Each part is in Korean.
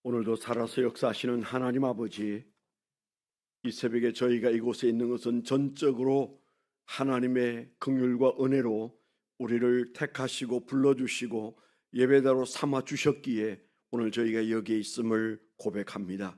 오늘도 살아서 역사하시는 하나님 아버지, 이 새벽에 저희가 이곳에 있는 것은 전적으로 하나님의 긍휼과 은혜로 우리를 택하시고 불러주시고 예배자로 삼아주셨기에 오늘 저희가 여기에 있음을 고백합니다.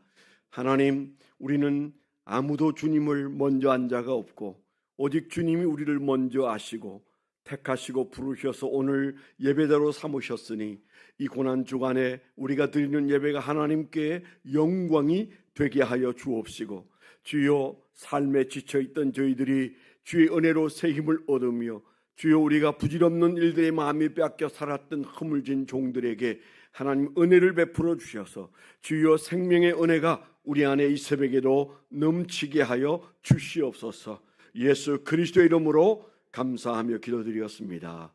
하나님, 우리는 아무도 주님을 먼저 한 자가 없고 오직 주님이 우리를 먼저 아시고 택하시고 부르셔서 오늘 예배자로 삼으셨으니 이 고난주간에 우리가 드리는 예배가 하나님께 영광이 되게 하여 주옵시고, 주여, 삶에 지쳐있던 저희들이 주의 은혜로 새 힘을 얻으며 주여, 우리가 부질없는 일들의 마음이 빼앗겨 살았던 허물진 종들에게 하나님 은혜를 베풀어 주셔서 주여, 생명의 은혜가 우리 안에 이 새벽에도 넘치게 하여 주시옵소서. 예수 그리스도의 이름으로 감사하며 기도드렸습니다.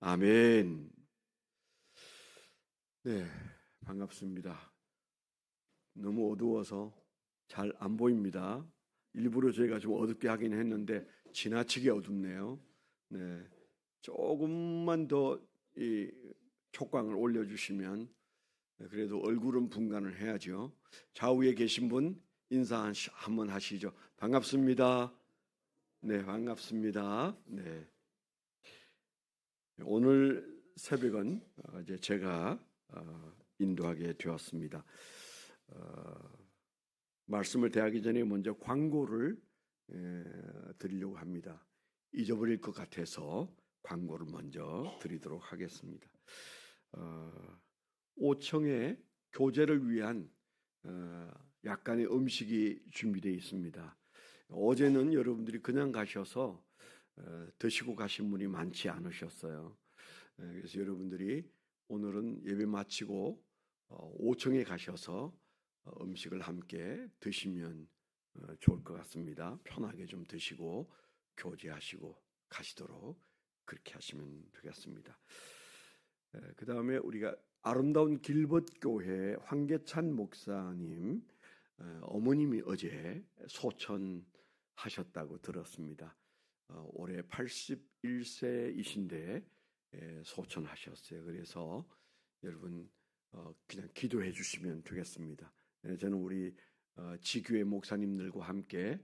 아멘. 네, 반갑습니다. 너무 어두워서 잘 안 보입니다. 일부러 저희가 좀 어둡게 하긴 했는데 지나치게 어둡네요. 네, 조금만 더 이 촉광을 올려주시면, 그래도 얼굴은 분간을 해야죠. 좌우에 계신 분 인사 한번 하시죠. 반갑습니다. 네, 반갑습니다. 네, 오늘 새벽은 이제 제가 인도하게 되었습니다. 말씀을 대하기 전에 먼저 광고를 드리려고 합니다. 잊어버릴 것 같아서 광고를 먼저 드리도록 하겠습니다. 5층에 교제를 위한 약간의 음식이 준비되어 있습니다. 어제는 여러분들이 그냥 가셔서 드시고 가신 분이 많지 않으셨어요. 그래서 여러분들이 오늘은 예배 마치고 5층에 가셔서 음식을 함께 드시면 좋을 것 같습니다. 편하게 좀 드시고 교제하시고 가시도록 그렇게 하시면 되겠습니다. 그 다음에 우리가 아름다운 길벗교회 황계찬 목사님 어머님이 어제 소천하셨다고 들었습니다. 올해 81세이신데 소천하셨어요. 그래서 여러분 그냥 기도해 주시면 되겠습니다. 저는 우리 지교회 목사님들과 함께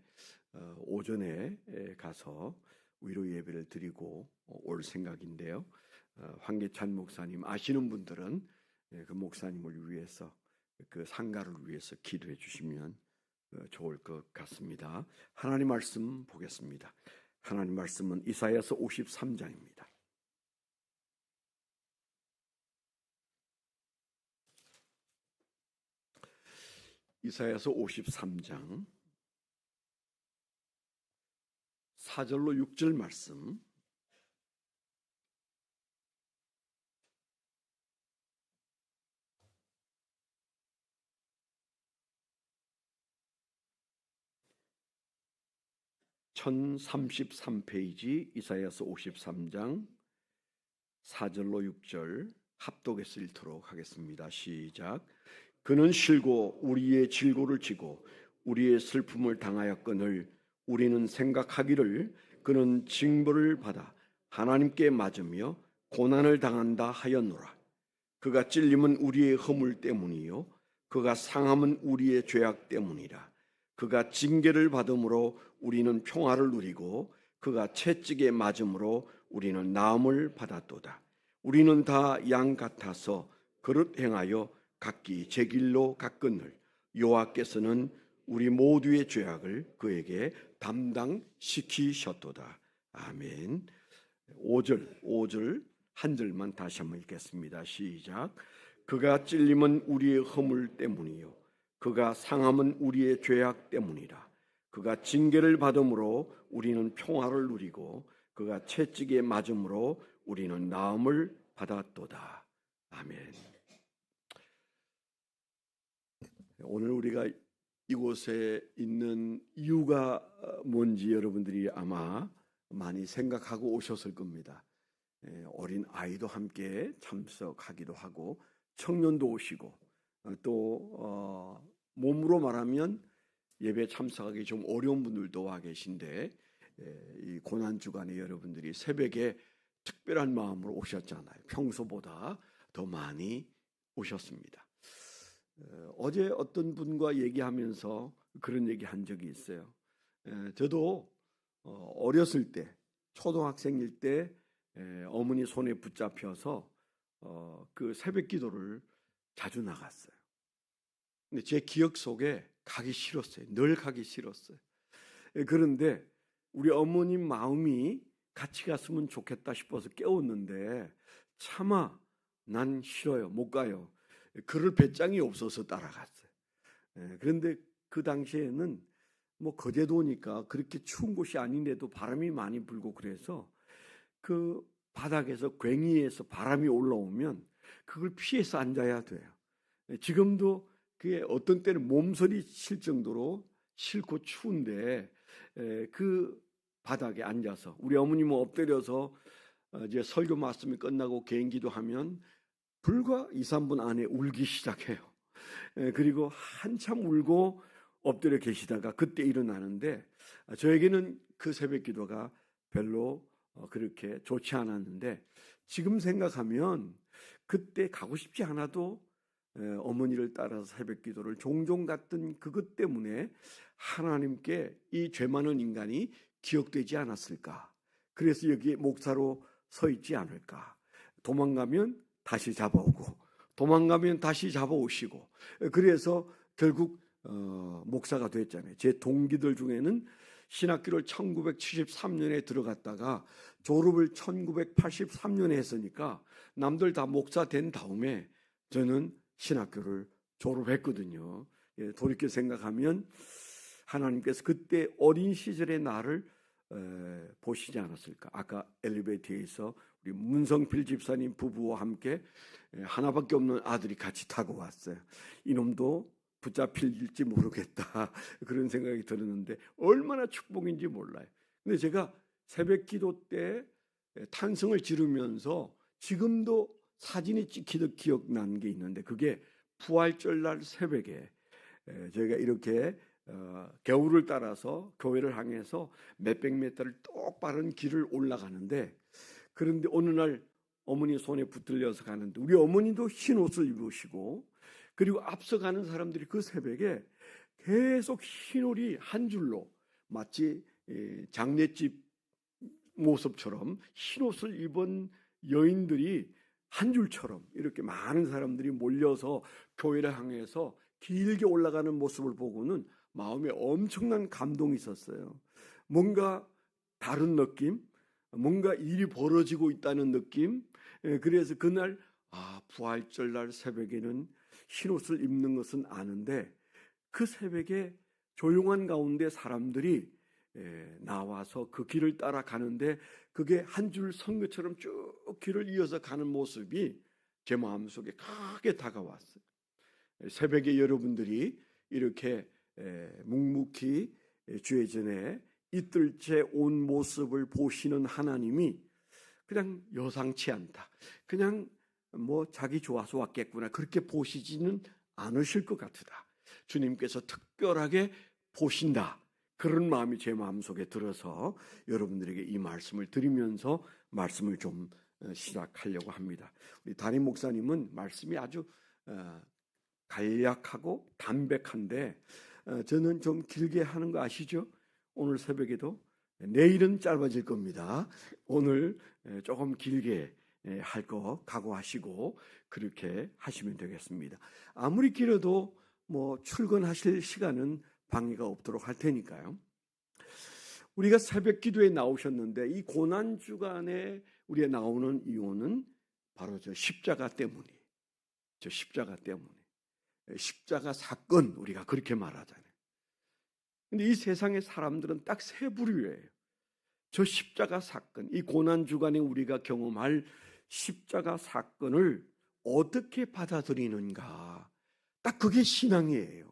오전에 가서 위로 예배를 드리고 올 생각인데요. 황계찬 목사님 아시는 분들은 그 목사님을 위해서, 그 상가를 위해서 기도해 주시면 좋을 것 같습니다. 하나님 말씀 보겠습니다. 하나님 말씀은 이사야서 53장입니다. 이사야서 53장 4절로 6절 말씀. (1033페이지) 이사야서 53장 4절로 6절 합독해서 읽도록 하겠습니다. 시작. 그는 실고 우리의 질고를 지고 우리의 슬픔을 당하였거늘 우리는 생각하기를 그는 징벌을 받아 하나님께 맞으며 고난을 당한다 하였노라. 그가 찔림은 우리의 허물 때문이요 그가 상함은 우리의 죄악 때문이라. 그가 징계를 받음으로 우리는 평화를 누리고 그가 채찍에 맞음으로 우리는 나음을 받았도다. 우리는 다 양 같아서 그릇 행하여 각기 제 길로 갔거늘 여호와께서는 우리 모두의 죄악을 그에게 담당시키셨도다. 아멘. 5절 한 절만 다시 한번 읽겠습니다. 시작. 그가 찔림은 우리의 허물 때문이요 그가 상함은 우리의 죄악 때문이라. 그가 징계를 받음으로 우리는 평화를 누리고 그가 채찍에 맞음으로 우리는 나음을 받았도다. 아멘. 오늘 우리가 이곳에 있는 이유가 뭔지 여러분들이 아마 많이 생각하고 오셨을 겁니다. 어린 아이도 함께 참석하기도 하고 청년도 오시고 또 몸으로 말하면 예배 참석하기 좀 어려운 분들도 와 계신데, 이 고난주간에 여러분들이 새벽에 특별한 마음으로 오셨잖아요. 평소보다 더 많이 오셨습니다. 어제 어떤 분과 얘기하면서 그런 얘기 한 적이 있어요. 저도 어렸을 때, 초등학생일 때 어머니 손에 붙잡혀서 그 새벽 기도를 자주 나갔어요. 근데 제 기억 속에 가기 싫었어요. 늘 가기 싫었어요. 그런데 우리 어머님 마음이 같이 갔으면 좋겠다 싶어서 깨웠는데 차마 난 싫어요. 못 가요. 그럴 배짱이 없어서 따라갔어요. 그런데 그 당시에는 뭐 거제도니까 그렇게 추운 곳이 아닌데도 바람이 많이 불고 그래서 그 바닥에서 괭이에서 바람이 올라오면 그걸 피해서 앉아야 돼요. 지금도 그게 어떤 때는 몸서리 칠 정도로 싫고 추운데 그 바닥에 앉아서 우리 어머님은 엎드려서 이제 설교 말씀이 끝나고 개인기도 하면 불과 2, 3분 안에 울기 시작해요. 그리고 한참 울고 엎드려 계시다가 그때 일어나는데 저에게는 그 새벽 기도가 별로 그렇게 좋지 않았는데 지금 생각하면 그때 가고 싶지 않아도 어머니를 따라서 새벽 기도를 종종 갔던 그것 때문에 하나님께 이 죄 많은 인간이 기억되지 않았을까? 그래서 여기에 목사로 서 있지 않을까? 도망가면 다시 잡아오고 도망가면 다시 잡아오시고 그래서 결국 목사가 됐잖아요. 제 동기들 중에는 신학교를 1973년에 들어갔다가 졸업을 1983년에 했으니까 남들 다 목사 된 다음에 저는 신학교를 졸업했거든요. 돌이켜 생각하면 하나님께서 그때 어린 시절의 나를 보시지 않았을까. 아까 엘리베이터에서 우리 문성필 집사님 부부와 함께 하나밖에 없는 아들이 같이 타고 왔어요. 이놈도 붙잡힐지 모르겠다 그런 생각이 들었는데 얼마나 축복인지 몰라요. 근데 제가 새벽 기도 때 탄성을 지르면서 지금도 사진이 찍히듯 기억난 게 있는데 그게 부활절 날 새벽에 저희가 이렇게 겨울을 따라서 교회를 향해서 몇백 미터를 똑바른 길을 올라가는데 그런데 어느 날 어머니 손에 붙들려서 가는데 우리 어머니도 흰 옷을 입으시고 그리고 앞서가는 사람들이 그 새벽에 계속 흰 옷이 한 줄로 마치 장례집 모습처럼 흰 옷을 입은 여인들이 한 줄처럼 이렇게 많은 사람들이 몰려서 교회를 향해서 길게 올라가는 모습을 보고는 마음에 엄청난 감동이 있었어요. 뭔가 다른 느낌, 뭔가 일이 벌어지고 있다는 느낌. 그래서 그날 부활절 날 새벽에는 흰옷을 입는 것은 아는데 그 새벽에 조용한 가운데 사람들이 나와서 그 길을 따라가는데 그게 한 줄 선교처럼 쭉 길을 이어서 가는 모습이 제 마음속에 크게 다가왔어요. 새벽에 여러분들이 이렇게 묵묵히 주의 전에 이틀째 온 모습을 보시는 하나님이 그냥 여상치 않다. 그냥 뭐 자기 좋아서 왔겠구나. 그렇게 보시지는 않으실 것 같다. 주님께서 특별하게 보신다. 그런 마음이 제 마음속에 들어서 여러분들에게 이 말씀을 드리면서 말씀을 좀 시작하려고 합니다. 우리 담임 목사님은 말씀이 아주 간략하고 담백한데 저는 좀 길게 하는 거 아시죠? 오늘 새벽에도 내일은 짧아질 겁니다. 오늘 조금 길게 할 거 각오하시고 그렇게 하시면 되겠습니다. 아무리 길어도 뭐 출근하실 시간은 방해가 없도록 할 테니까요. 우리가 새벽 기도에 나오셨는데 이 고난 주간에 우리가 나오는 이유는 바로 저 십자가 때문이에요. 저 십자가 때문에. 십자가 사건 우리가 그렇게 말하잖아요. 근데 이 세상의 사람들은 딱 세 부류예요. 저 십자가 사건, 이 고난 주간에 우리가 경험할 십자가 사건을 어떻게 받아들이는가. 딱 그게 신앙이에요.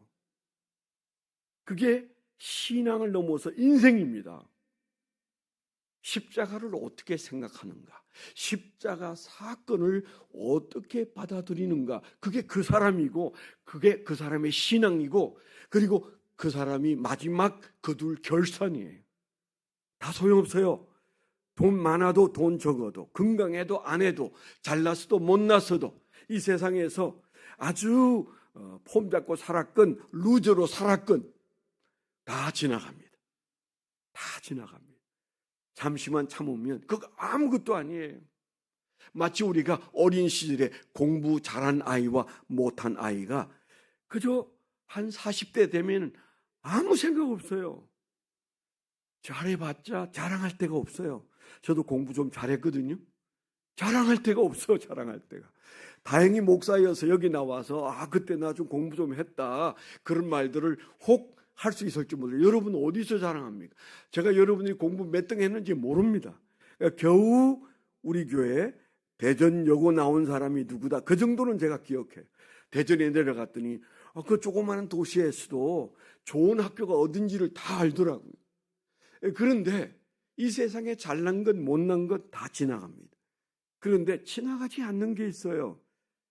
그게 신앙을 넘어서 인생입니다. 십자가를 어떻게 생각하는가? 십자가 사건을 어떻게 받아들이는가? 그게 그 사람이고 그게 그 사람의 신앙이고 그리고 그 사람이 마지막 그 둘 결산이에요. 다 소용없어요. 돈 많아도 돈 적어도 건강해도 안 해도 잘났어도 못났어도 이 세상에서 아주 폼 잡고 살았건 루저로 살았건 다 지나갑니다. 다 지나갑니다. 잠시만 참으면 그거 아무것도 아니에요. 마치 우리가 어린 시절에 공부 잘한 아이와 못한 아이가 그저 한 40대 되면 아무 생각 없어요. 잘해봤자 자랑할 데가 없어요. 저도 공부 좀 잘했거든요. 자랑할 데가 없어, 자랑할 데가. 다행히 목사여서 여기 나와서 그때 나 좀 공부 좀 했다, 그런 말들을 혹 할 수 있을지 몰라요. 여러분 어디서 자랑합니까? 제가 여러분이 공부 몇 등 했는지 모릅니다. 그러니까 겨우 우리 교회 대전여고 나온 사람이 누구다, 그 정도는 제가 기억해요. 대전에 내려갔더니 그 조그마한 도시에서도 좋은 학교가 어딘지를 다 알더라고요. 그런데 이 세상에 잘난 것 못난 것 다 지나갑니다. 그런데 지나가지 않는 게 있어요.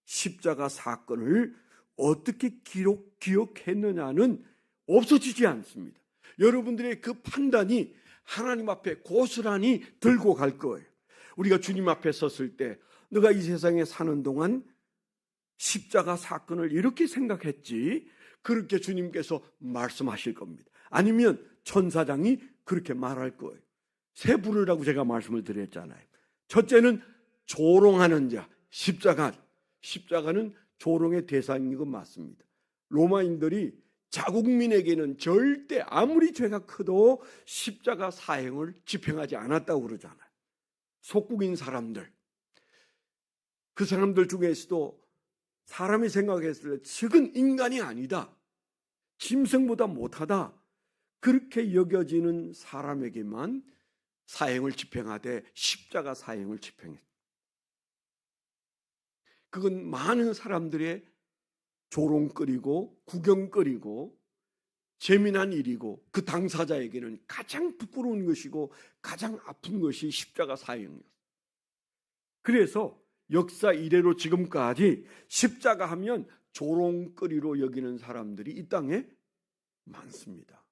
십자가 사건을 어떻게 기억했느냐는 없어지지 않습니다. 여러분들의 그 판단이 하나님 앞에 고스란히 들고 갈 거예요. 우리가 주님 앞에 섰을 때 너가 이 세상에 사는 동안 십자가 사건을 이렇게 생각했지, 그렇게 주님께서 말씀하실 겁니다. 아니면 천사장이 그렇게 말할 거예요. 세 부류라고 제가 말씀을 드렸잖아요. 첫째는 조롱하는 자, 십자가는 조롱의 대상인 건 맞습니다. 로마인들이 자국민에게는 절대 아무리 죄가 커도 십자가 사형을 집행하지 않았다고 그러잖아요. 속국인 사람들, 그 사람들 중에서도 사람이 생각했을 때 적은 인간이 아니다, 짐승보다 못하다, 그렇게 여겨지는 사람에게만 사형을 집행하되 십자가 사형을 집행했다. 그건 많은 사람들의 조롱거리고 구경거리고 재미난 일이고 그 당사자에게는 가장 부끄러운 것이고 가장 아픈 것이 십자가 사형이었어요. 그래서 역사 이래로 지금까지 십자가 하면 조롱거리로 여기는 사람들이 이 땅에 많습니다.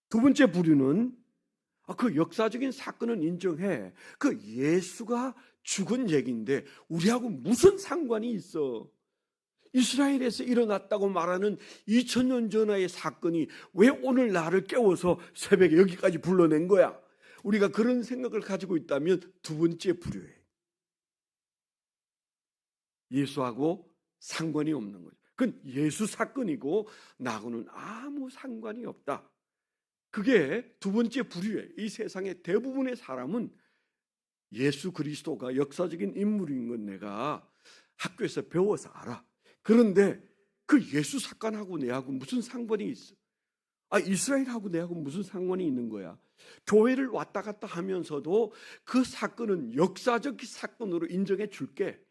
두 번째 부류는 그 역사적인 사건은 인정해. 그 예수가 죽은 얘기인데 우리하고 무슨 상관이 있어? 이스라엘에서 일어났다고 말하는 2000년 전의 사건이 왜 오늘 나를 깨워서 새벽에 여기까지 불러낸 거야? 우리가 그런 생각을 가지고 있다면 두 번째 부류예요. 예수하고 상관이 없는 거죠. 그건 예수 사건이고 나하고는 아무 상관이 없다. 그게 두 번째 부류예요. 이 세상의 대부분의 사람은 예수 그리스도가 역사적인 인물인 건 내가 학교에서 배워서 알아. 그런데 그 예수 사건하고 내하고 무슨 상관이 있어? 이스라엘하고 내하고 무슨 상관이 있는 거야? 교회를 왔다 갔다 하면서도 그 사건은 역사적 사건으로 인정해 줄게.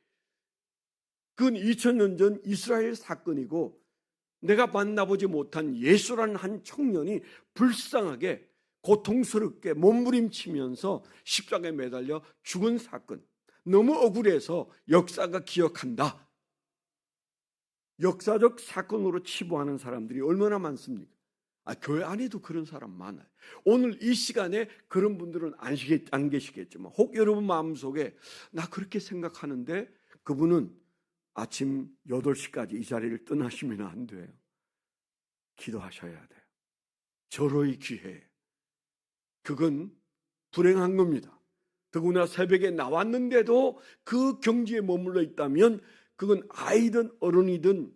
그건 2000년 전 이스라엘 사건이고 내가 만나보지 못한 예수라는 한 청년이 불쌍하게 고통스럽게 몸부림치면서 십자가에 매달려 죽은 사건, 너무 억울해서 역사가 기억한다. 역사적 사건으로 치부하는 사람들이 얼마나 많습니까? 교회 안에도 그런 사람 많아요. 오늘 이 시간에 그런 분들은 안 계시겠지만 혹 여러분 마음속에 나 그렇게 생각하는데, 그분은 아침 8시까지 이 자리를 떠나시면 안 돼요. 기도하셔야 돼요. 절호의 기회. 그건 불행한 겁니다. 더구나 새벽에 나왔는데도 그 경지에 머물러 있다면 그건 아이든 어른이든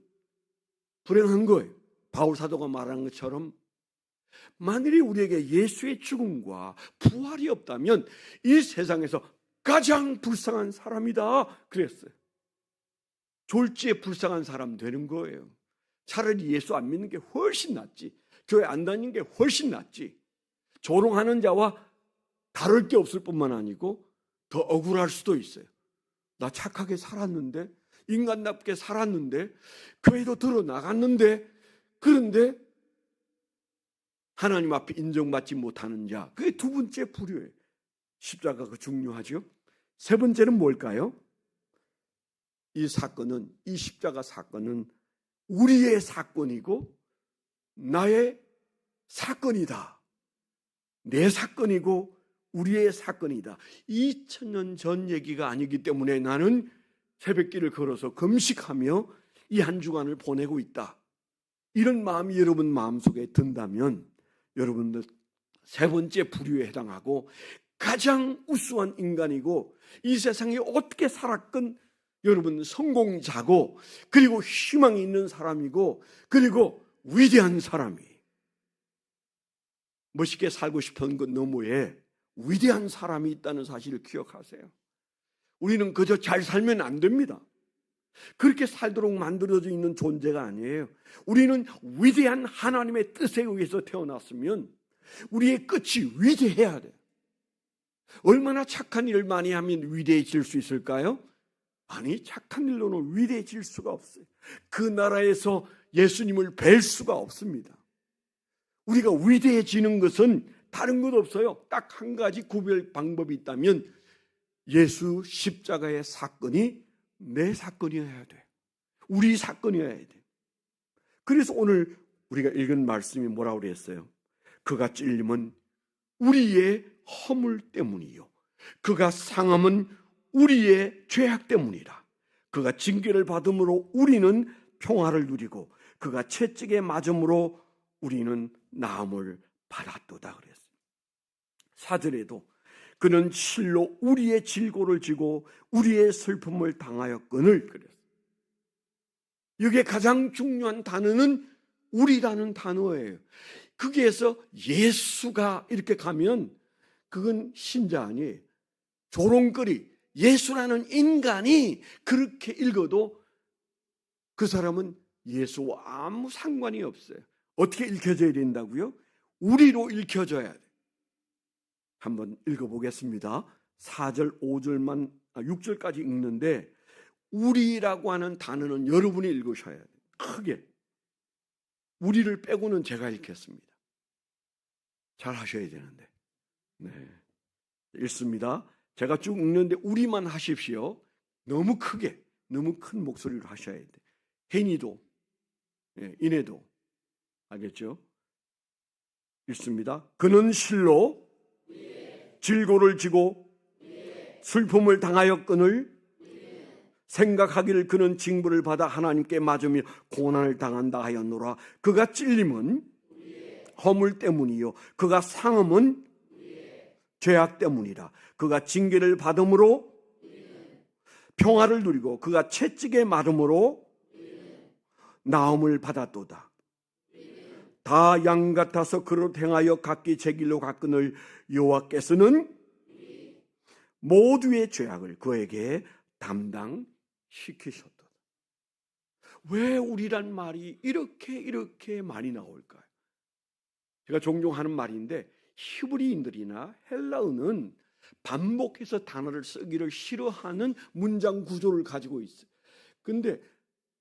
불행한 거예요. 바울 사도가 말한 것처럼 만일에 우리에게 예수의 죽음과 부활이 없다면 이 세상에서 가장 불쌍한 사람이다 그랬어요. 졸지에 불쌍한 사람 되는 거예요. 차라리 예수 안 믿는 게 훨씬 낫지. 교회 안 다니는 게 훨씬 낫지. 조롱하는 자와 다를 게 없을 뿐만 아니고 더 억울할 수도 있어요. 나 착하게 살았는데, 인간답게 살았는데, 교회도 들어나갔는데, 그런데 하나님 앞에 인정받지 못하는 자, 그게 두 번째 부류예요. 십자가가 중요하죠. 세 번째는 뭘까요? 이 사건은, 이 십자가 사건은 우리의 사건이고 나의 사건이다. 내 사건이고 우리의 사건이다. 2000년 전 얘기가 아니기 때문에 나는 새벽길을 걸어서 금식하며 이 한 주간을 보내고 있다. 이런 마음이 여러분 마음속에 든다면 여러분들 세 번째 부류에 해당하고 가장 우수한 인간이고 이 세상에 어떻게 살았건 여러분 성공자고 그리고 희망이 있는 사람이고 그리고 위대한 사람이 멋있게 살고 싶은 것 너머에 위대한 사람이 있다는 사실을 기억하세요. 우리는 그저 잘 살면 안 됩니다. 그렇게 살도록 만들어져 있는 존재가 아니에요. 우리는 위대한 하나님의 뜻에 의해서 태어났으면 우리의 끝이 위대해야 돼요. 얼마나 착한 일을 많이 하면 위대해질 수 있을까요? 아니, 착한 일로는 위대해질 수가 없어요. 그 나라에서 예수님을 뵐 수가 없습니다. 우리가 위대해지는 것은 다른 것 없어요. 딱 한 가지 구별 방법이 있다면 예수 십자가의 사건이 내 사건이어야 돼. 우리 사건이어야 돼. 그래서 오늘 우리가 읽은 말씀이 뭐라고 그랬어요? 그가 찔림은 우리의 허물 때문이요 그가 상함은 우리의 죄악 때문이라. 그가 징계를 받음으로 우리는 평화를 누리고 그가 채찍에 맞음으로 우리는 나음을 받았도다 그랬어요. 4절에도 그는 실로 우리의 질고를 지고 우리의 슬픔을 당하였거늘 그랬어요. 여기에 가장 중요한 단어는 우리라는 단어예요. 거기에서 예수가 이렇게 가면 그건 신자 아니에요. 조롱거리. 예수라는 인간이 그렇게 읽어도 그 사람은 예수와 아무 상관이 없어요. 어떻게 읽혀져야 된다고요? 우리로 읽혀져야 돼요. 한번 읽어보겠습니다. 4절, 5절만 6절까지 읽는데 우리라고 하는 단어는 여러분이 읽으셔야 돼요. 크게. 우리를 빼고는 제가 읽겠습니다. 잘 하셔야 되는데. 네. 읽습니다. 제가 쭉 읽는데 우리만 하십시오. 너무 크게, 너무 큰 목소리로 하셔야 돼. 혜니도, 이내도. 알겠죠? 읽습니다. 그는 실로 질고를 지고 슬픔을 당하였거늘 생각하기를 그는 징벌을 받아 하나님께 맞으며 고난을 당한다 하였노라. 그가 찔림은 허물 때문이요 그가 상함은 죄악 때문이라. 그가 징계를 받음으로 평화를 누리고 그가 채찍에 맞음으로 나음을 받았도다. 다 양 같아서 그릇 행하여 각기 제 길로 갔거늘 여호와께서는 모두의 죄악을 그에게 담당시키셨도다. 왜 우리란 말이 이렇게 많이 나올까요? 제가 종종 하는 말인데 히브리인들이나 헬라어는 반복해서 단어를 쓰기를 싫어하는 문장 구조를 가지고 있어요. 그런데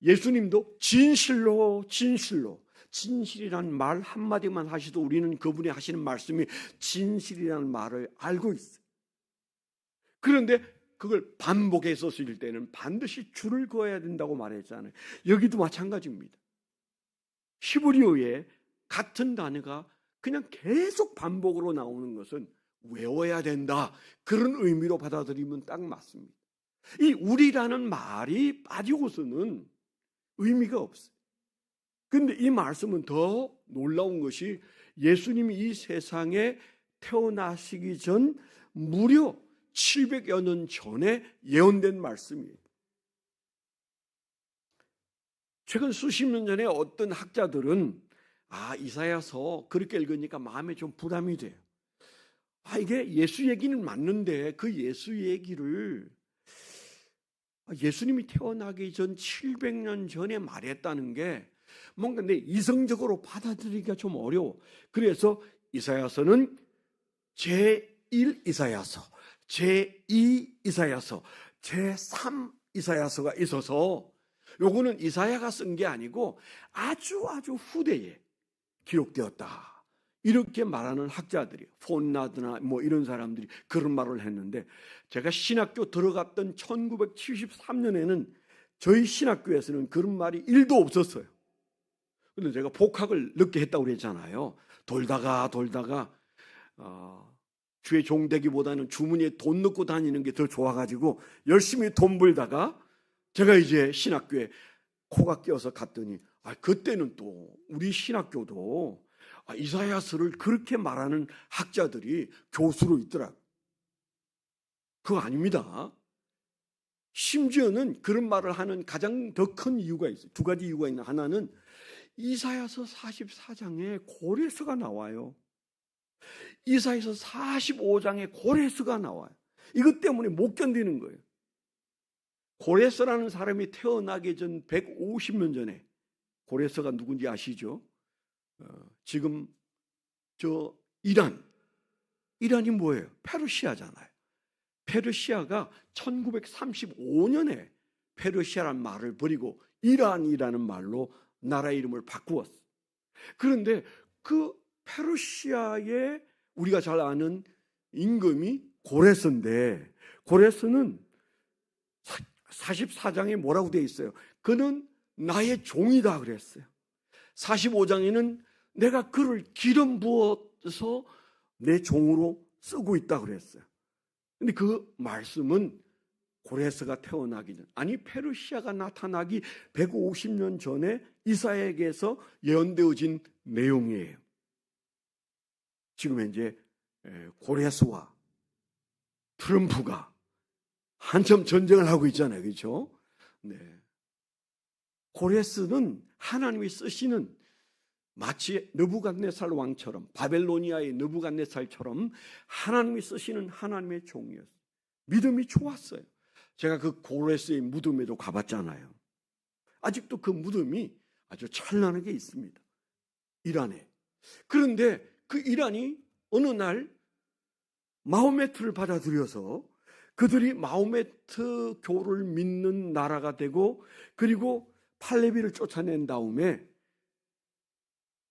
예수님도 진실로 진실이라는 말 한마디만 하셔도 우리는 그분이 하시는 말씀이 진실이라는 말을 알고 있어요. 그런데 그걸 반복해서 쓸 때는 반드시 줄을 그어야 된다고 말했잖아요. 여기도 마찬가지입니다. 히브리어에 같은 단어가 그냥 계속 반복으로 나오는 것은 외워야 된다. 그런 의미로 받아들이면 딱 맞습니다. 이 우리라는 말이 빠지고서는 의미가 없어요. 그런데 이 말씀은 더 놀라운 것이 예수님이 이 세상에 태어나시기 전 무려 700여 년 전에 예언된 말씀이에요. 최근 수십 년 전에 어떤 학자들은 이사야서 그렇게 읽으니까 마음에 좀 부담이 돼요. 이게 예수 얘기는 맞는데 그 예수 얘기를 예수님이 태어나기 전 700년 전에 말했다는 게 뭔가 내 이성적으로 받아들이기가 좀 어려워. 그래서 이사야서는 제1 이사야서, 제2 이사야서, 제3 이사야서가 있어서 요거는 이사야가 쓴 게 아니고 아주 후대에 기록되었다. 이렇게 말하는 학자들이 폰나드나 이런 사람들이 그런 말을 했는데 제가 신학교 들어갔던 1973년에는 저희 신학교에서는 그런 말이 1도 없었어요. 근데 제가 복학을 늦게 했다고 그랬잖아요. 돌다가 주의 종 되기보다는 주머니에 돈 넣고 다니는 게 더 좋아가지고 열심히 돈 벌다가 제가 이제 신학교에 코가 끼어서 갔더니 그때는 또 우리 신학교도 이사야서를 그렇게 말하는 학자들이 교수로 있더라고요. 그거 아닙니다. 심지어는 그런 말을 하는 가장 더 큰 이유가 있어요. 두 가지 이유가 있는 하나는 이사야서 44장에 고레스가 나와요. 이사야서 45장에 고레스가 나와요. 이것 때문에 못 견디는 거예요. 고레스라는 사람이 태어나기 전 150년 전에, 고레스가 누군지 아시죠? 지금 이란이 뭐예요? 페르시아잖아요. 페르시아가 1935년에 페르시아라는 말을 버리고 이란이라는 말로 나라 이름을 바꾸었어요. 그런데 그 페르시아의 우리가 잘 아는 임금이 고레스인데, 고레스는 44장에 뭐라고 되어 있어요? 그는 나의 종이다 그랬어요. 45장에는 내가 그를 기름 부어서 내 종으로 쓰고 있다 그랬어요. 근데 그 말씀은 고레스가 태어나기 전, 아니 페르시아가 나타나기 150년 전에 이사야에게서 예언되어진 내용이에요. 지금 현재 고레스와 트럼프가 한참 전쟁을 하고 있잖아요. 그렇죠? 네. 고레스는 하나님이 쓰시는, 마치 느부갓네살 왕처럼, 바벨로니아의 느부갓네살처럼 하나님이 쓰시는 하나님의 종이었어요. 믿음이 좋았어요. 제가 그 고레스의 무덤에도 가봤잖아요. 아직도 그 무덤이 아주 찬란하게 있습니다. 이란에. 그런데 그 이란이 어느 날 마호메트를 받아들여서 그들이 마호메트 교를 믿는 나라가 되고, 그리고 팔레비를 쫓아낸 다음에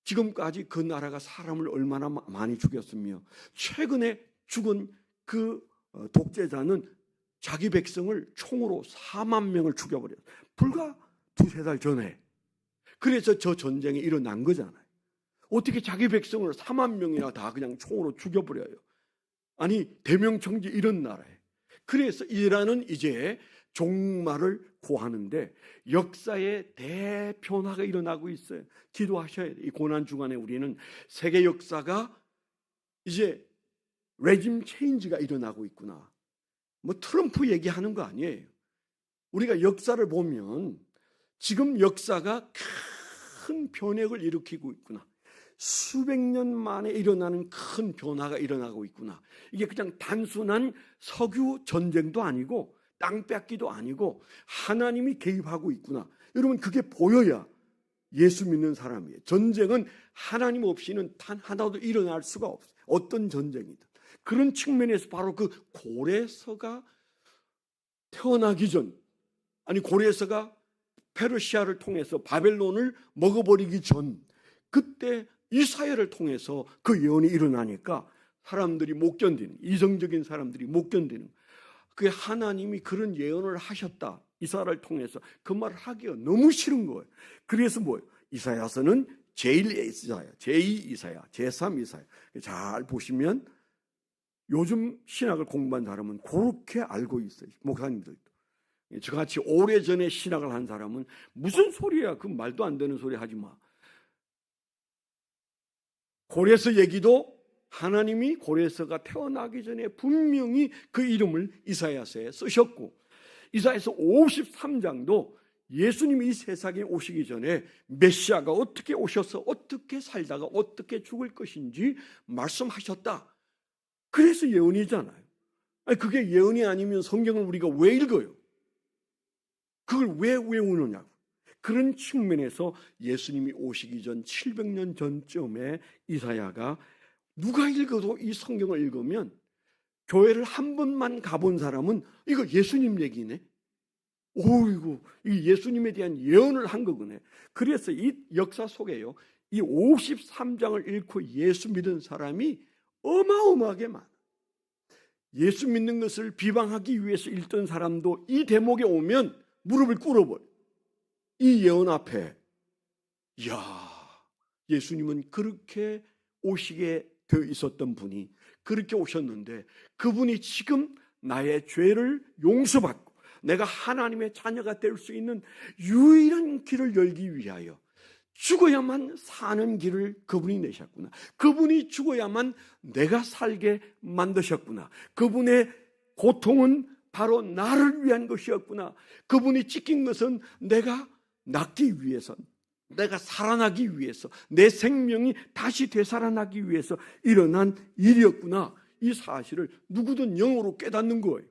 지금까지 그 나라가 사람을 얼마나 많이 죽였으며, 최근에 죽은 그 독재자는 자기 백성을 총으로 4만 명을 죽여버렸어요. 불과 두세 달 전에. 그래서 저 전쟁이 일어난 거잖아요. 어떻게 자기 백성을 4만 명이나 다 그냥 총으로 죽여버려요? 아니, 대명청지 이런 나라에. 그래서 이란은 이제 종말을 구하는데 역사의 대변화가 일어나고 있어요. 기도하셔야 돼요. 이 고난 주간에 우리는 세계 역사가 이제 레짐 체인지가 일어나고 있구나. 뭐 트럼프 얘기하는 거 아니에요. 우리가 역사를 보면 지금 역사가 큰 변혁을 일으키고 있구나. 수백 년 만에 일어나는 큰 변화가 일어나고 있구나. 이게 그냥 단순한 석유 전쟁도 아니고 땅 뺏기도 아니고 하나님이 개입하고 있구나. 여러분, 그게 보여야 예수 믿는 사람이에요. 전쟁은 하나님 없이는 단 하나도 일어날 수가 없어요. 어떤 전쟁이든. 그런 측면에서 바로 그 고레서가 태어나기 전, 아니 고레서가 페르시아를 통해서 바벨론을 먹어버리기 전, 그때 이사야를 통해서 그 예언이 일어나니까 사람들이 못 견디는, 이성적인 사람들이 못 견디는, 그 하나님이 그런 예언을 하셨다, 이사야를 통해서, 그 말을 하기가 너무 싫은 거예요. 그래서 뭐예요? 이사야서는 제1 이사야, 제3 이사야. 잘 보시면 요즘 신학을 공부한 사람은 그렇게 알고 있어요. 목사님들도. 저같이 오래전에 신학을 한 사람은 무슨 소리야, 그 말도 안 되는 소리 하지 마. 고레서 얘기도 하나님이 고레서가 태어나기 전에 분명히 그 이름을 이사야서에 쓰셨고, 이사야서 53장도 예수님이 이 세상에 오시기 전에 메시아가 어떻게 오셔서 어떻게 살다가 어떻게 죽을 것인지 말씀하셨다. 그래서 예언이잖아요. 아니, 그게 예언이 아니면 성경을 우리가 왜 읽어요? 그걸 왜 외우느냐고. 그런 측면에서 예수님이 오시기 전 700년 전쯤에 이사야가, 누가 읽어도 이 성경을 읽으면, 교회를 한 번만 가본 사람은 이거 예수님 얘기네, 오이고 이 예수님에 대한 예언을 한 거구나. 그래서 이 역사 속에요, 이 53장을 읽고 예수 믿은 사람이 어마어마하게 많아. 예수 믿는 것을 비방하기 위해서 읽던 사람도 이 대목에 오면 무릎을 꿇어버려. 이 예언 앞에, 이야, 예수님은 그렇게 오시게 되어 있었던 분이 그렇게 오셨는데, 그분이 지금 나의 죄를 용서받고 내가 하나님의 자녀가 될 수 있는 유일한 길을 열기 위하여 죽어야만 사는 길을 그분이 내셨구나. 그분이 죽어야만 내가 살게 만드셨구나. 그분의 고통은 바로 나를 위한 것이었구나. 그분이 찢긴 것은 내가 낫기 위해서, 내가 살아나기 위해서, 내 생명이 다시 되살아나기 위해서 일어난 일이었구나. 이 사실을 누구든 영으로 깨닫는 거예요.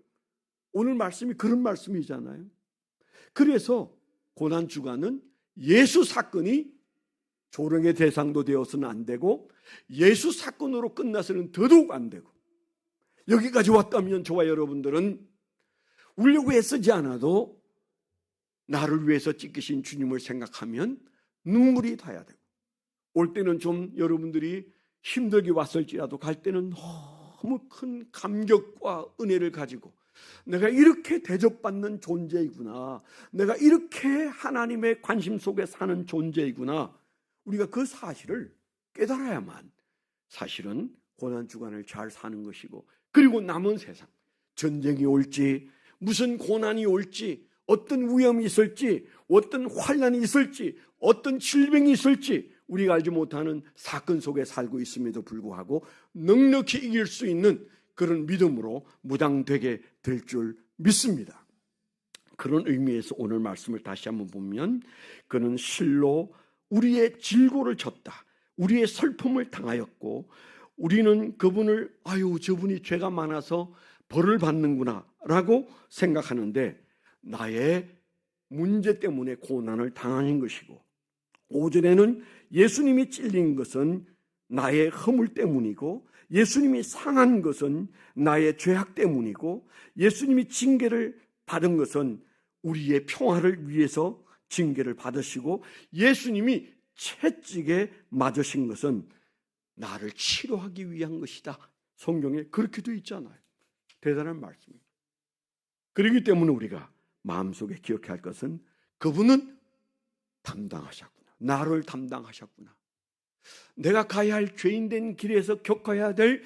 오늘 말씀이 그런 말씀이잖아요. 그래서 고난주간은 예수 사건이 조롱의 대상도 되어서는 안 되고, 예수 사건으로 끝나서는 더더욱 안 되고, 여기까지 왔다면 저와 여러분들은 울려고 애쓰지 않아도 나를 위해서 찢기신 주님을 생각하면 눈물이 닿아야 되고, 올 때는 좀 여러분들이 힘들게 왔을지라도 갈 때는 너무 큰 감격과 은혜를 가지고 내가 이렇게 대접받는 존재이구나, 내가 이렇게 하나님의 관심 속에 사는 존재이구나, 우리가 그 사실을 깨달아야만 사실은 고난주간을 잘 사는 것이고, 그리고 남은 세상, 전쟁이 올지 무슨 고난이 올지, 어떤 위험이 있을지, 어떤 환난이 있을지, 어떤 질병이 있을지 우리가 알지 못하는 사건 속에 살고 있음에도 불구하고 넉넉히 이길 수 있는 그런 믿음으로 무장되게 될 줄 믿습니다. 그런 의미에서 오늘 말씀을 다시 한번 보면, 그는 실로 우리의 질고를 졌다, 우리의 슬픔을 당하였고, 우리는 그분을 저분이 죄가 많아서 벌을 받는구나 라고 생각하는데, 나의 문제 때문에 고난을 당하는 것이고, 5절에는 예수님이 찔린 것은 나의 허물 때문이고, 예수님이 상한 것은 나의 죄악 때문이고, 예수님이 징계를 받은 것은 우리의 평화를 위해서 징계를 받으시고, 예수님이 채찍에 맞으신 것은 나를 치료하기 위한 것이다. 성경에 그렇게 되어 있잖아요. 대단한 말씀입니다. 그렇기 때문에 우리가 마음속에 기억해야 할 것은, 그분은 담당하셨구나, 나를 담당하셨구나. 내가 가야 할 죄인된 길에서 겪어야 될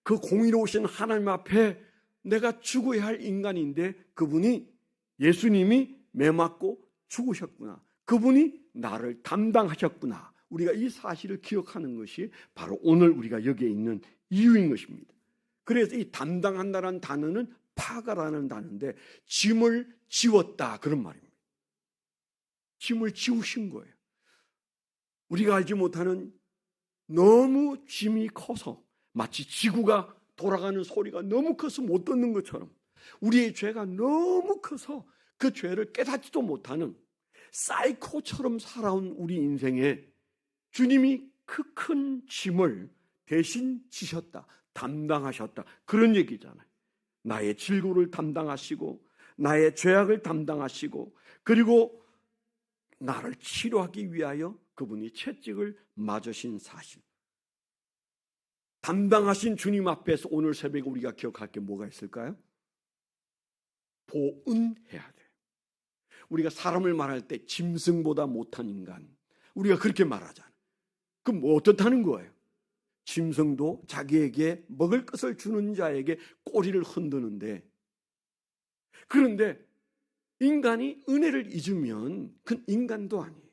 그 공의로우신 하나님 앞에 내가 죽어야 할 인간인데, 그분이, 예수님이 매 맞고 죽으셨구나, 그분이 나를 담당하셨구나. 우리가 이 사실을 기억하는 것이 바로 오늘 우리가 여기에 있는 이유인 것입니다. 그래서 이 담당한다라는 단어는 파가라는 단어인데, 짐을 지웠다 그런 말입니다. 짐을 지우신 거예요. 우리가 알지 못하는 너무 짐이 커서, 마치 지구가 돌아가는 소리가 너무 커서 못 듣는 것처럼, 우리의 죄가 너무 커서 그 죄를 깨닫지도 못하는 사이코처럼 살아온 우리 인생에 주님이 그 큰 짐을 대신 지셨다, 담당하셨다, 그런 얘기잖아요. 나의 질고를 담당하시고, 나의 죄악을 담당하시고, 그리고 나를 치료하기 위하여 그분이 채찍을 맞으신 사실, 담당하신 주님 앞에서 오늘 새벽에 우리가 기억할 게 뭐가 있을까요? 보은해야 돼요. 우리가 사람을 말할 때 짐승보다 못한 인간, 우리가 그렇게 말하잖아요. 그럼 뭐 어떻다는 거예요? 짐승도 자기에게 먹을 것을 주는 자에게 꼬리를 흔드는데, 그런데 인간이 은혜를 잊으면 그건 인간도 아니에요.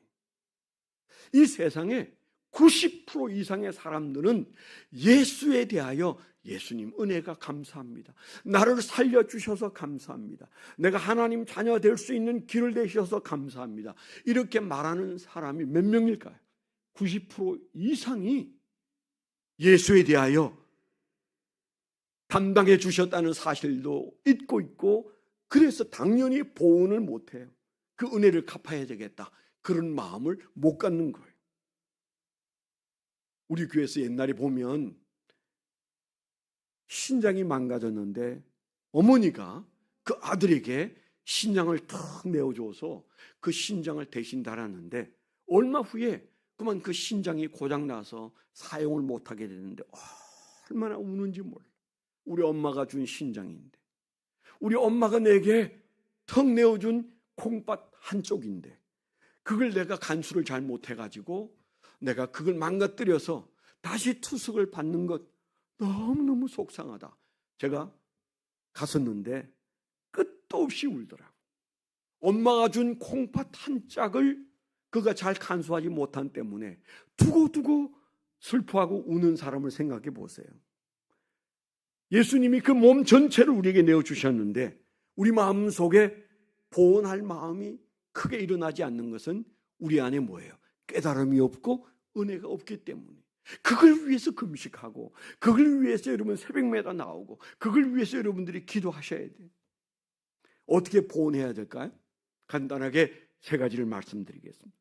이 세상에 90% 이상의 사람들은 예수에 대하여, 예수님 은혜가 감사합니다, 나를 살려주셔서 감사합니다, 내가 하나님 자녀가 될 수 있는 길을 내셔서 감사합니다, 이렇게 말하는 사람이 몇 명일까요? 90% 이상이 예수에 대하여 담당해 주셨다는 사실도 잊고 있고, 그래서 당연히 보응을 못해요. 그 은혜를 갚아야 되겠다, 그런 마음을 못 갖는 거예요. 우리 교회에서 옛날에 보면 신장이 망가졌는데 어머니가 그 아들에게 신장을 탁 내어줘서 그 신장을 대신 달았는데, 얼마 후에 그만 그 신장이 고장나서 사용을 못하게 되는데 얼마나 우는지 몰라. 우리 엄마가 준 신장인데, 우리 엄마가 내게 턱 내어준 콩팥 한쪽인데, 그걸 내가 간수를 잘 못해가지고 내가 그걸 망가뜨려서 다시 투석을 받는 것 너무너무 속상하다. 제가 갔었는데 끝도 없이 울더라고. 엄마가 준 콩팥 한 짝을 그가 잘 간수하지 못한 때문에 두고두고 슬퍼하고 우는 사람을 생각해 보세요. 예수님이 그 몸 전체를 우리에게 내어주셨는데 우리 마음속에 보온할 마음이 크게 일어나지 않는 것은 우리 안에 뭐예요? 깨달음이 없고 은혜가 없기 때문에. 그걸 위해서 금식하고 그걸 위해서 여러분 새벽마다 나오고 그걸 위해서 여러분들이 기도하셔야 돼요. 어떻게 보온해야 될까요? 간단하게 세 가지를 말씀드리겠습니다.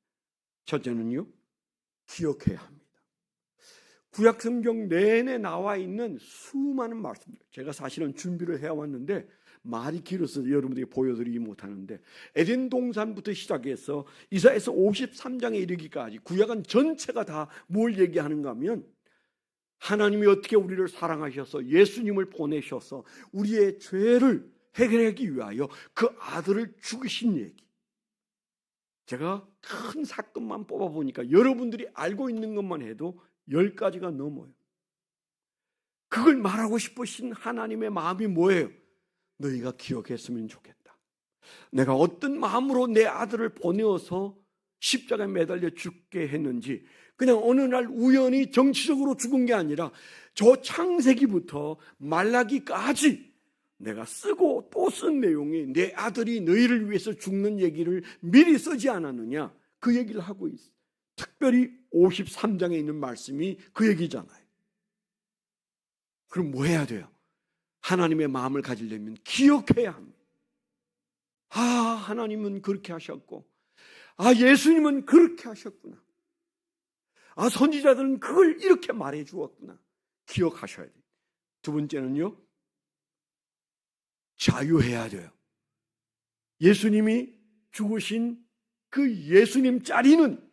첫째는요, 기억해야 합니다. 구약 성경 내내 나와 있는 수많은 말씀들, 제가 사실은 준비를 해왔는데 말이 길어서 여러분들이 보여드리지 못하는데 에덴 동산부터 시작해서 이사야서 53장에 이르기까지 구약은 전체가 다 뭘 얘기하는가 하면 하나님이 어떻게 우리를 사랑하셔서 예수님을 보내셔서 우리의 죄를 해결하기 위하여 그 아들을 죽이신 얘기. 제가 큰 사건만 뽑아보니까 여러분들이 알고 있는 것만 해도 10가지가 넘어요. 그걸 말하고 싶으신 하나님의 마음이 뭐예요? 너희가 기억했으면 좋겠다. 내가 어떤 마음으로 내 아들을 보내어서 십자가에 매달려 죽게 했는지, 그냥 어느 날 우연히 정치적으로 죽은 게 아니라 저 창세기부터 말라기까지 내가 쓰고 또 쓴 내용이 내 아들이 너희를 위해서 죽는 얘기를 미리 쓰지 않았느냐, 그 얘기를 하고 있어요. 특별히 53장에 있는 말씀이 그 얘기잖아요. 그럼 뭐 해야 돼요? 하나님의 마음을 가지려면 기억해야 합니다. 아, 하나님은 그렇게 하셨고, 아, 예수님은 그렇게 하셨구나. 아, 선지자들은 그걸 이렇게 말해 주었구나. 기억하셔야 돼요. 두 번째는요, 자유해야 돼요. 예수님이 죽으신 그 예수님 자리는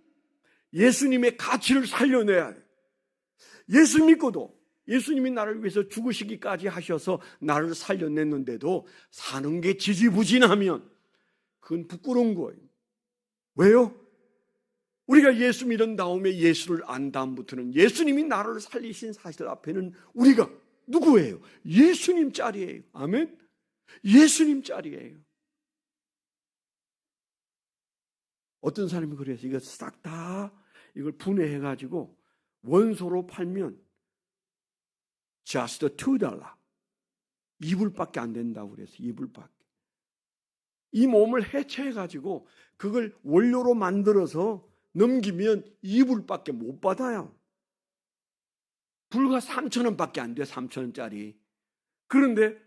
예수님의 가치를 살려내야 돼요. 예수 믿고도 예수님이 나를 위해서 죽으시기까지 하셔서 나를 살려냈는데도 사는 게 지지부진하면 그건 부끄러운 거예요. 왜요? 우리가 예수 믿은 다음에 예수를 안 다음부터는 예수님이 나를 살리신 사실 앞에는 우리가 누구예요? 예수님 자리예요. 아멘? 예수님 자리예요. 어떤 사람이 그래서 이거 싹 다 이걸 분해해가지고 원소로 팔면 just $2 2불밖에 안 된다고 그래서 2불밖에. 이 몸을 해체해가지고 그걸 원료로 만들어서 넘기면 2불밖에 못 받아요. 불과 3,000원밖에 안 돼. 3,000원짜리. 그런데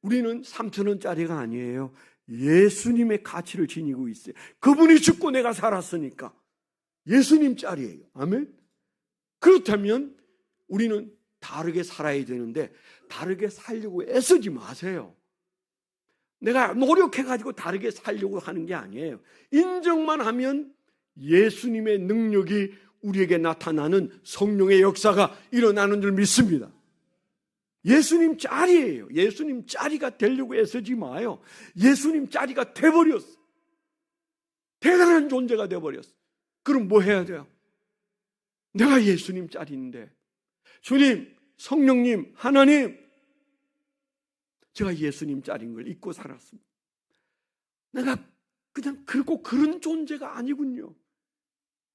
우리는 3,000원짜리가 아니에요. 예수님의 가치를 지니고 있어요. 그분이 죽고 내가 살았으니까 예수님 짤이에요. 아멘. 그렇다면 우리는 다르게 살아야 되는데 다르게 살려고 애쓰지 마세요. 내가 노력해가지고 다르게 살려고 하는 게 아니에요. 인정만 하면 예수님의 능력이 우리에게 나타나는 성령의 역사가 일어나는 줄 믿습니다. 예수님 짤이에요. 예수님 짤이가 되려고 애쓰지 마요. 예수님 짤이가 돼버렸어. 대단한 존재가 돼버렸어. 그럼 뭐 해야 돼요? 내가 예수님 짤인데, 주님, 성령님, 하나님, 제가 예수님 짤인 걸 잊고 살았습니다. 내가 그냥 그런 존재가 아니군요.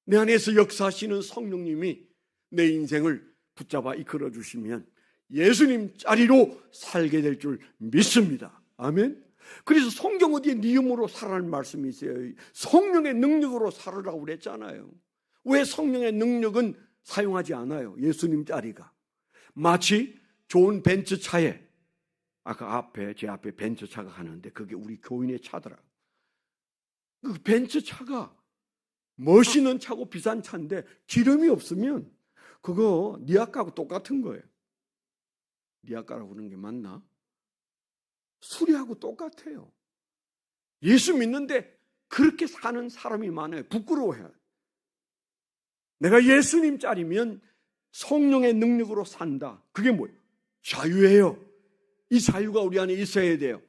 내 안에서 역사하시는 성령님이 내 인생을 붙잡아 이끌어 주시면 예수님 자리로 살게 될 줄 믿습니다. 아멘. 그래서 성경 어디에 네 힘으로 살아라는 말씀이 있어요. 성령의 능력으로 살으라고 그랬잖아요. 왜 성령의 능력은 사용하지 않아요? 예수님 자리가 마치 좋은 벤츠차에, 아까 제 앞에 벤츠차가 가는데 그게 우리 교인의 차더라. 그 벤츠차가 멋있는 차고 비싼 차인데 기름이 없으면 그거 네 아까하고 똑같은 거예요. 네 아까라고 그러는 게 맞나? 수리하고 똑같아요. 예수 믿는데 그렇게 사는 사람이 많아요. 부끄러워해요. 내가 예수님 짤이면 성령의 능력으로 산다. 그게 뭐예요? 자유예요. 이 자유가 우리 안에 있어야 돼요.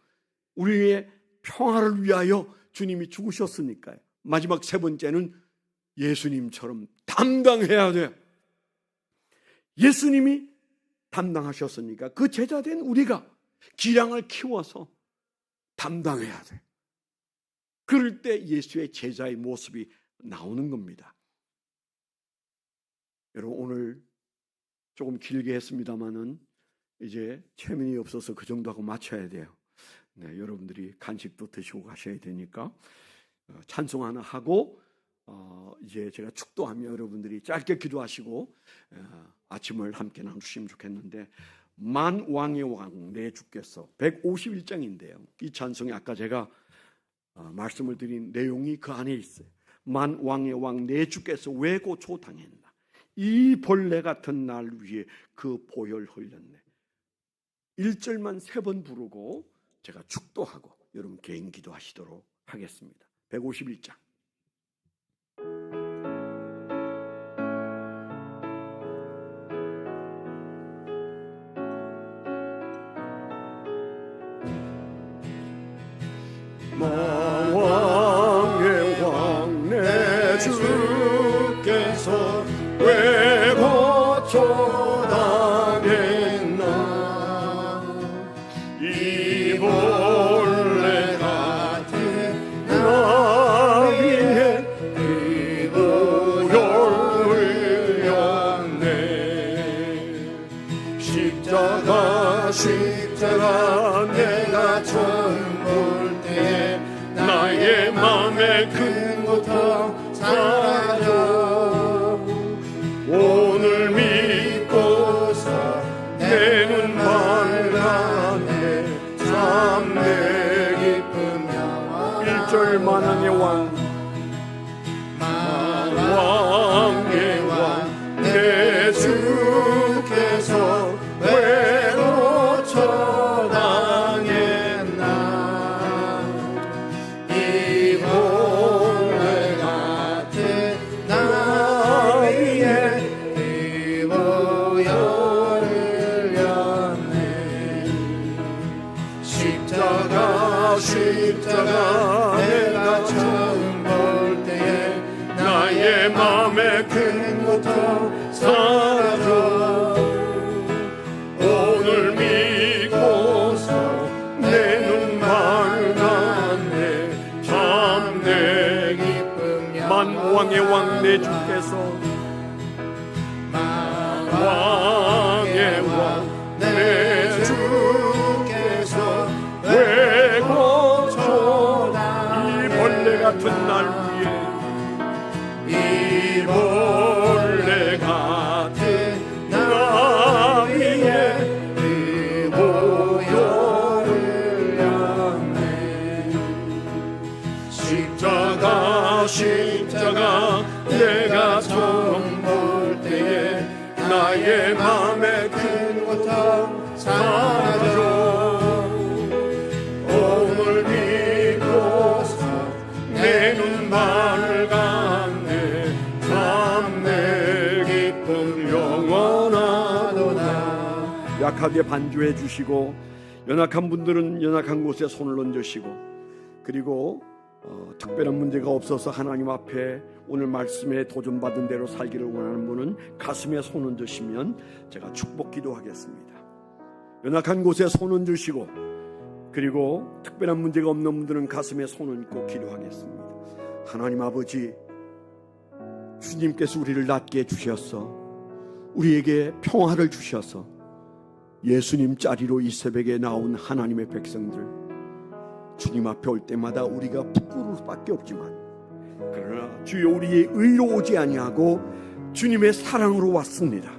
우리의 평화를 위하여 주님이 죽으셨으니까요. 마지막 세 번째는 예수님처럼 담당해야 돼요. 예수님이 담당하셨으니까 그 제자된 우리가 기량을 키워서 담당해야 돼. 그럴 때 예수의 제자의 모습이 나오는 겁니다. 여러분, 오늘 조금 길게 했습니다마는 이제 체면이 없어서 그 정도 하고 마쳐야 돼요. 네, 여러분들이 간식도 드시고 가셔야 되니까 찬송 하나 하고 이제 제가 축도하며 여러분들이 짧게 기도하시고 아침을 함께 나누시면 좋겠는데, 만왕의 왕 내 주께서 151장인데요. 이 찬송이 아까 제가 말씀을 드린 내용이 그 안에 있어요. 만왕의 왕 내 주께서 왜 고초 당했나, 이 벌레 같은 날 위에 그 보혈 흘렸네. 1절만 3번 부르고 제가 축도하고 여러분 개인 기도하시도록 하겠습니다. 151장. 만왕의 왕 내 주께서 왜 고초 당했나, 이 벌레 같은 나 위에 이 보혈 흘렸네. 십자가 내가 처음 볼 때에 나의 맘에 큰 고통 사라져. 오늘 믿고서 내 눈 밝았네. 참 내 기쁨 영원. 1절 만왕의 왕, 만왕의 왕 내 주께서 왜 고쳐 당했나, 이 벌레 같은 나 위에 이 보혈 흘렸네. 십자가 내가 처음 볼 때에 나의 맘에 큰 고통 사라져. 오늘 믿고서 내 눈 밝았네. 참 내 기쁨 만왕의 왕 내 주께서, 만왕의 왕 내 주께서 왜 고쳐 이 벌레 같은 날 위에, 이 벌레 같은 나 위에 이 보혈 흘렸네. 십자가 내가 처음 볼 때에 나의 맘에 큰 고통 사라져. 오늘 믿고서 내 눈 밝았네. 참 내 기쁨 영원하도다. 약하게 반주해 주시고, 연약한 분들은 연약한 곳에 손을 얹으시고, 그리고 특별한 문제가 없어서 하나님 앞에 오늘 말씀에 도전받은 대로 살기를 원하는 분은 가슴에 손 얹으시면 제가 축복 기도하겠습니다. 연약한 곳에 손 얹으시고, 그리고 특별한 문제가 없는 분들은 가슴에 손 얹고 기도하겠습니다. 하나님 아버지, 주님께서 우리를 낫게 해주셔서 우리에게 평화를 주셔서 예수님 자리로 이 새벽에 나온 하나님의 백성들, 주님 앞에 올 때마다 우리가 부끄러울 수밖에 없지만, 그러나 주여 우리의 의로 오지 아니하고 주님의 사랑으로 왔습니다.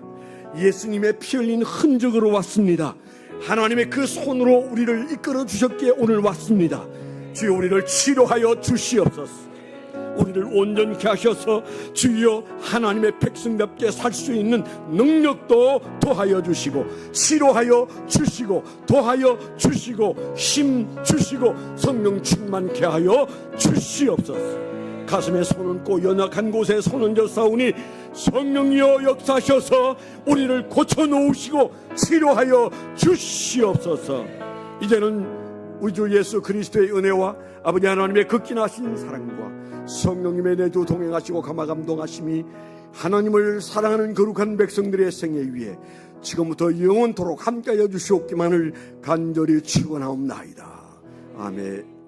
예수님의 피 흘린 흔적으로 왔습니다. 하나님의 그 손으로 우리를 이끌어 주셨기에 오늘 왔습니다. 주여 우리를 치료하여 주시옵소서. 우리를 온전케 하셔서 주여 하나님의 백성답게 살 수 있는 능력도 더하여 주시고, 치료하여 주시고, 더하여 주시고, 힘 주시고, 성령 충만케 하여 주시옵소서. 가슴에 손 얹고 연약한 곳에 손 얹어 싸우니 성령이여 역사하셔서 우리를 고쳐놓으시고 치료하여 주시옵소서. 이제는 우리 주 예수 그리스도의 은혜와 아버지 하나님의 극진하신 사랑과 성령님의 내주 동행하시고 감화 감동하심이 하나님을 사랑하는 거룩한 백성들의 생애 위에 지금부터 영원토록 함께하여 주시옵기만을 간절히 축원하옵나이다. 아멘.